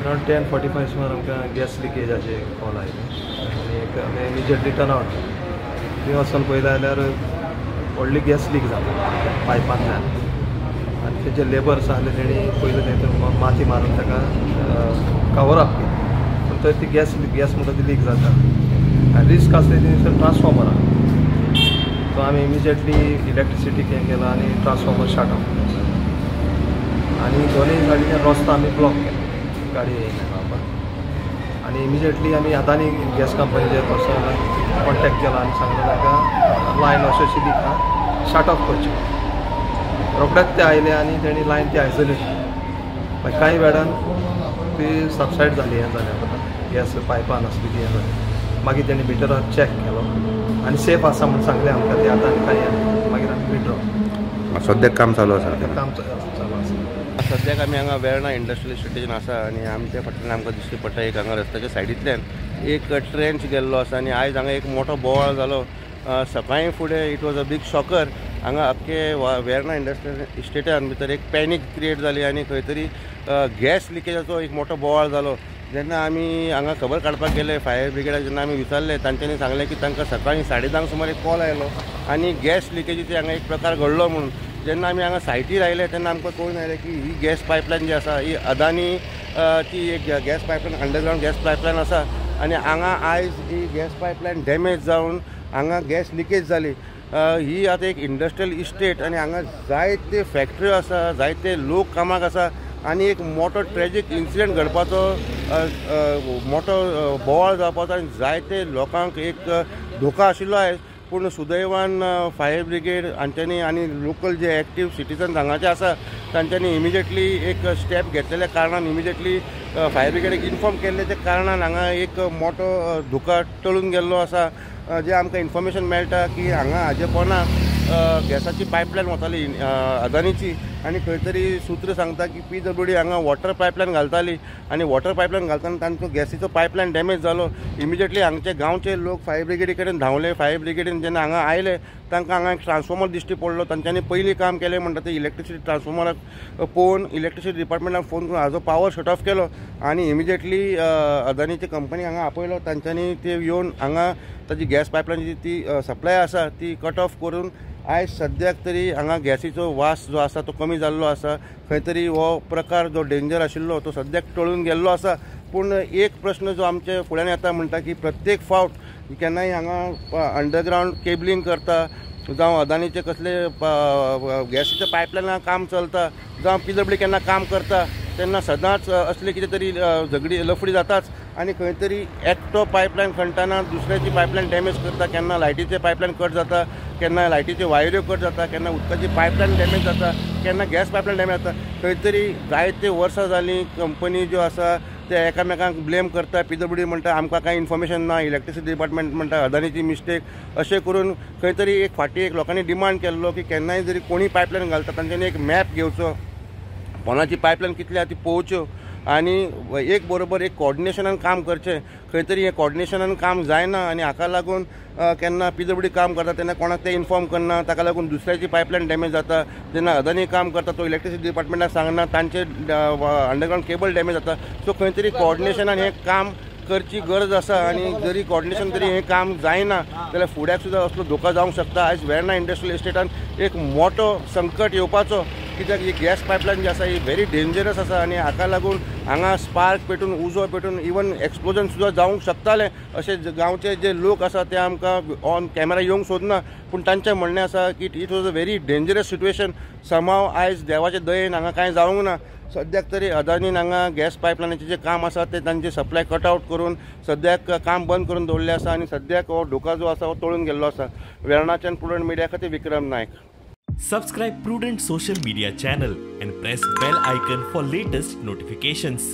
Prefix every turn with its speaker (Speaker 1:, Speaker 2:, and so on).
Speaker 1: Around 10:45 सुमार आमकां gas लिकेजाचे call आयले आनी आमी इमिजिएटली टर्न आवट थंय वचून पळयलें जाल्यार व्हडली गॅस लीक जाता पायपांतल्यान आनी तेजे लेबर्स आसले तेणी पयलीं थंय माती मारून ताका कवर अप केली पूण थंय ती गॅस म्हणटा ती लीक जाता आनी रिस्क आसले ती ट्रान्सफॉर्मर आहा सो आमी इमिजिएटली इलेक्ट्रिसिटीक हें केलां आनी ट्रान्सफॉर्मर शट ऑफ केलो आनी दोनूय गाडीचे रस्तो आमी ब्लॉक केलो गाडी येयना रावपाक आनी इमिजिएटली आमी अदानी गॅस कंपनीचेर पर्सन कॉन्टेक्ट केला आनी सांगलें ताका लायन अशी अशी लीक आहा शट ऑफ करची रोखडेच ते आयले आनी तेणी लायन ती आयसोलेट केली मागीर कांय वेळान ती सबसायड जाली हें जालें गॅस पायपान आसली ती हें जाली मागीर तेणी भितर चॅक केलो आनी सेफ आसा म्हूण सांगलें आमकां ते आतां कांय मागीर आमी विड्रॉ
Speaker 2: सद्याक काम चालू आसा
Speaker 1: काम चालू आसा
Speaker 2: सद्याक आमी हांगा वेर्णा इंडस्ट्रियल इस्टेटीन आसा आनी आमच्या फाटल्यान आमकां दिश्टी पडटा एक हांगा रस्त्याच्या सायडींतल्यान एक ट्रेंच गेल्लो आसा आनी आयज हांगा एक मोठो बोवाळ जालो सकाळी फुडें it was a big shocker हांगा अख्खे वेर्णा इंडस्ट्रियल इस्टेटान भितर एक पॅनीक क्रिएट जाली आनी खंय तरी गॅस लिकेजाचो एक मोठो बोवाळ जालो जेन्ना आमी हांगा खबर काडपाक गेले फायर ब्रिगेडाक जेन्ना आमी विचारलें तांच्यांनी सांगलें की तांकां सकाळीं 10:30 सुमार एक कॉल आयलो आनी गॅस लिकेजीचे हांगा एक प्रकार घडलो म्हणून जेन्ना आमी हांगा सायटीर आयले तेन्ना आमकां कळून आयलें की ही गॅस पायपलायन जी आसा ही अदानी ची एक gas pipeline underground gas pipeline आसा आनी हांगा आयज ही गॅस पायपलायन डॅमेज जावन हांगा गॅस लिकेज जाली ही आतां एक इंडस्ट्रियल इस्टेट आनी हांगा जायते फॅक्ट्री आसा जायते लोक कामाक आसा आनी एक मोठो ट्रॅजीक इन्सिडंट घडपाचो मोठो बोवाळ जावपाचो आनी जायते लोकांक एक धोका आशिल्लो आयज पूण सुदैवान फायर ब्रिगेड हांच्यांनी आनी लोकल जे एक्टीव सिटीजन हांगाचे आसा तांच्यांनी इमिजिएटली एक स्टेप घेतलेल्या कारणान इमिजिएटली फायर ब्रिगेडीक इन्फॉर्म केल्ले कारणान हांगा एक मोठो धुका टळून गेल्लो आसा जे आमकां इन्फॉर्मेशन मेळटा की हांगा हाजे पोंदा गॅसाची पायपलायन वताली अदानीची आनी खंय तरी सूत्र सांगता की PWD हांगा वॉटर पायपलायन घालताली आनी वॉटर पायपलायन घालतना तांचो गॅसीचो पायपलायन डॅमेज जालो इमिजिएटली हांगचे गांवचे लोक फायर ब्रिगेडी कडेन धांवले फायर ब्रिगेडीन जेन्ना हांगा आयले तांकां हांगा एक ट्रान्सफॉर्मर दिश्टी पडलो तांच्यांनी पयलीं काम केलें म्हणटा तें इलेक्ट्रिसिटी ट्रान्सफॉर्मराक पळोवन इलेक्ट्रिसिटी डिपार्टमेंटाक फोन करून हाजो पावर शट ऑफ केलो आनी इमिजिएटली अदानीची कंपनी हांगा आपयलो तांच्यांनी ते येवन हांगा ताजी गॅस पायपलायनची ती सप्लाय आसा ती कट ऑफ करून आयज सद्याक तरी हांगा गॅसीचो वास जो आसा तो कमी जाल्लो आसा खंय तरी हो प्रकार जो डेंजर आशिल्लो तो सद्याक टळून गेल्लो आसा पूण एक प्रश्न जो आमचे फुड्यान येता म्हणटा की प्रत्येक फावट केन्नाय हांगा अंडरग्रावंड केबलिंग करता जावं अदानीचे कसले गॅसीच्या पायपलायनां काम चलता जावं PWD केन्ना काम करता तेन्ना सदांच असले कितें तरी झगडी लफडी जाताच आनी खंय तरी एकटो पायपलायन खणटाना दुसऱ्याची पायपलायन डॅमेज करता केन्ना लायटीचे पायपलायन कट जाता केन्ना लायटीचे वायऱ्यो कट जाता केन्ना उदकाची पायपलायन डॅमेज जाता केन्ना गॅस पायपलायन डॅमेज जाता खंय तरी जायते वर्सां जालीं कंपनी ज्यो आसा ते एकामेकांक ब्लेम करता PWD म्हणटा आमकां कांय इन्फॉर्मेशन ना इलेक्ट्रिसिटी डिपार्टमेंट म्हणटा अदानीची मिस्टेक अशें करून खंय तरी एक फाटी एक लोकांनी डिमांड केल्लो की केन्नाय जरी कोणी पायपलायन घालता तांच्यांनी एक मॅप घेवचो कोणाची पायपलायन कितली आहा ती पळोवच्यो आनी एक बरोबर एक कॉर्डिनेशनान काम करचें खंय तरी हें कॉर्डिनेशनान काम जायना आनी हाका लागून केन्ना PWD काम करता तेन्ना कोणाक ते इन्फॉर्म करना ताका लागून दुसऱ्याची पायपलायन डॅमेज जाता जेन्ना अदानी काम करता तो इलेक्ट्रिसिटी डिपार्टमेंटाक सांगना तांचे अंडरग्रावंड केबल डॅमेज जाता सो खंय तरी कॉर्डिनेशनान हें काम करची गरज आसा आनी जरी कॉर्डिनेशन तरी हें काम जायना जाल्यार फुड्याक सुद्दां असलो धोका जावंक शकता आयज वेर्णा इंडस्ट्रियल इस्टेटान एक मोठो संकट येवपाचो कित्याक ही गॅस पायपलायन जी आसा ही व्हेरी डेंजरस आसा आनी हाका लागून हांगा स्पार्क पेटून उजो पेटून इवन एक्सप्लोजन सुद्दां जावंक शकतालें अशें गांवचे जे लोक आसा ते आमकां ऑन कॅमेरा येवंक सोदना पूण तांचें म्हणणें आसा की it was a very dangerous situation somehow आयज देवाचे दयेन हांगा कांय जावंक ना सद्याक तरी अदानीन हांगा गॅस पायपलायनाचें जें काम आसा ते तांचे सप्लाय कट आउट करून सद्याक काम बंद करून दवरलें आसा आनी सद्याक हो धोका जो आसा हो टळून गेल्लो आसा वेर्णाच्यान प्रुडंट मिडिया खातीर विक्रम नायक
Speaker 3: Subscribe Prudent social media channel and press bell icon for latest notifications.